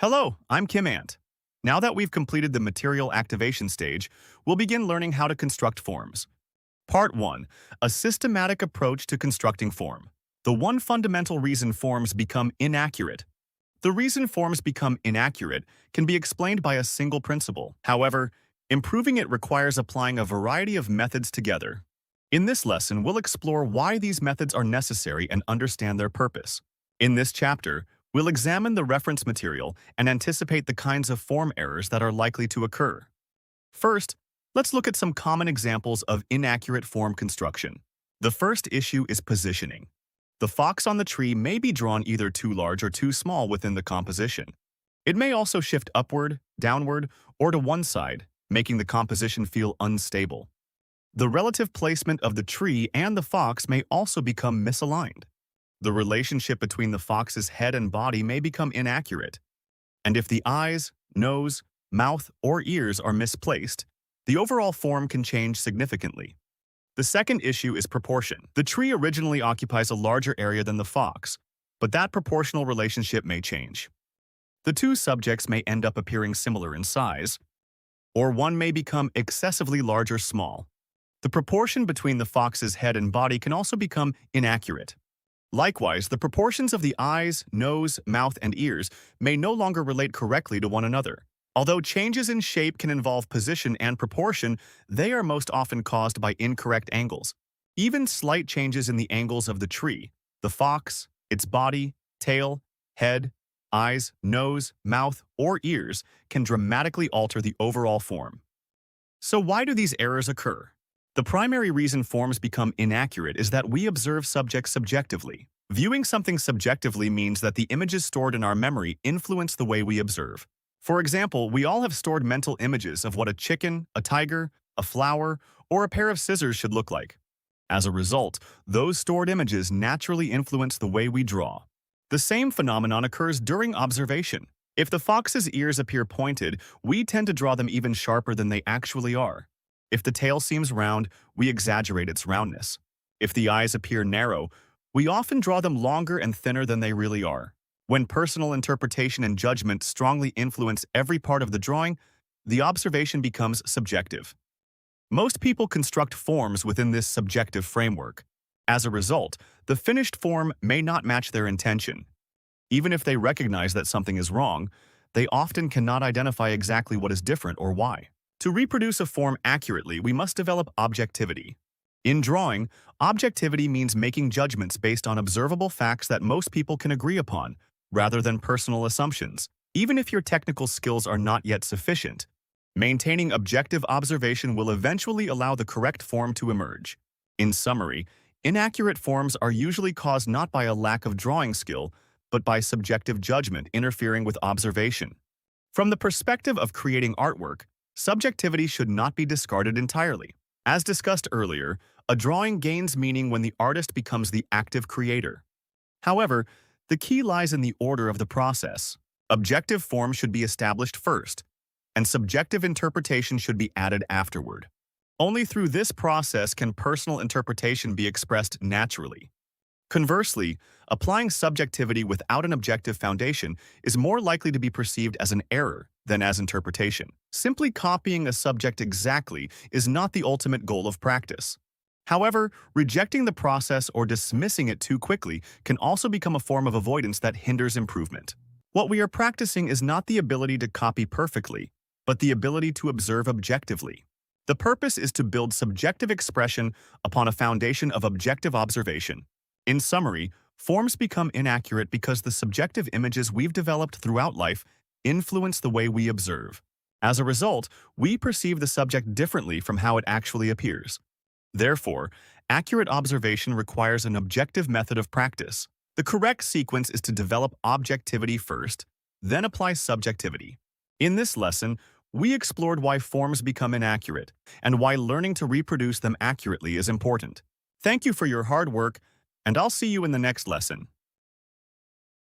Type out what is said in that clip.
Hello, I'm Kim Ant. Now that we've completed the material activation stage, we'll begin learning how to construct forms. Part 1. A systematic approach to constructing form. The one fundamental reason forms become inaccurate. The reason forms become inaccurate can be explained by a single principle. However, improving it requires applying a variety of methods together. In this lesson, we'll explore why these methods are necessary and understand their purpose. In this chapter, we'll examine the reference material and anticipate the kinds of form errors that are likely to occur. First, let's look at some common examples of inaccurate form construction. The first issue is positioning. The fox on the tree may be drawn either too large or too small within the composition. It may also shift upward, downward, or to one side, making the composition feel unstable. The relative placement of the tree and the fox may also become misaligned. The relationship between the fox's head and body may become inaccurate. And if the eyes, nose, mouth, or ears are misplaced, the overall form can change significantly. The second issue is proportion. The tree originally occupies a larger area than the fox, but that proportional relationship may change. The two subjects may end up appearing similar in size, or one may become excessively large or small. The proportion between the fox's head and body can also become inaccurate. Likewise, the proportions of the eyes, nose, mouth, and ears may no longer relate correctly to one another. Although changes in shape can involve position and proportion, they are most often caused by incorrect angles. Even slight changes in the angles of the tree, the fox, its body, tail, head, eyes, nose, mouth, or ears can dramatically alter the overall form. So why do these errors occur? The primary reason forms become inaccurate is that we observe subjects subjectively. Viewing something subjectively means that the images stored in our memory influence the way we observe. For example, we all have stored mental images of what a chicken, a tiger, a flower, or a pair of scissors should look like. As a result, those stored images naturally influence the way we draw. The same phenomenon occurs during observation. If the fox's ears appear pointed, we tend to draw them even sharper than they actually are. If the tail seems round, we exaggerate its roundness. If the eyes appear narrow, we often draw them longer and thinner than they really are. When personal interpretation and judgment strongly influence every part of the drawing, the observation becomes subjective. Most people construct forms within this subjective framework. As a result, the finished form may not match their intention. Even if they recognize that something is wrong, they often cannot identify exactly what is different or why. To reproduce a form accurately, we must develop objectivity. In drawing, objectivity means making judgments based on observable facts that most people can agree upon, rather than personal assumptions. Even if your technical skills are not yet sufficient, maintaining objective observation will eventually allow the correct form to emerge. In summary, inaccurate forms are usually caused not by a lack of drawing skill, but by subjective judgment interfering with observation. From the perspective of creating artwork, subjectivity should not be discarded entirely. As discussed earlier, a drawing gains meaning when the artist becomes the active creator. However, the key lies in the order of the process. Objective form should be established first, and subjective interpretation should be added afterward. Only through this process can personal interpretation be expressed naturally. Conversely, applying subjectivity without an objective foundation is more likely to be perceived as an error than as interpretation. Simply copying a subject exactly is not the ultimate goal of practice. However, rejecting the process or dismissing it too quickly can also become a form of avoidance that hinders improvement. What we are practicing is not the ability to copy perfectly, but the ability to observe objectively. The purpose is to build subjective expression upon a foundation of objective observation. In summary, forms become inaccurate because the subjective images we've developed throughout life influence the way we observe. As a result, we perceive the subject differently from how it actually appears. Therefore, accurate observation requires an objective method of practice. The correct sequence is to develop objectivity first, then apply subjectivity. In this lesson, we explored why forms become inaccurate and why learning to reproduce them accurately is important. Thank you for your hard work, and I'll see you in the next lesson.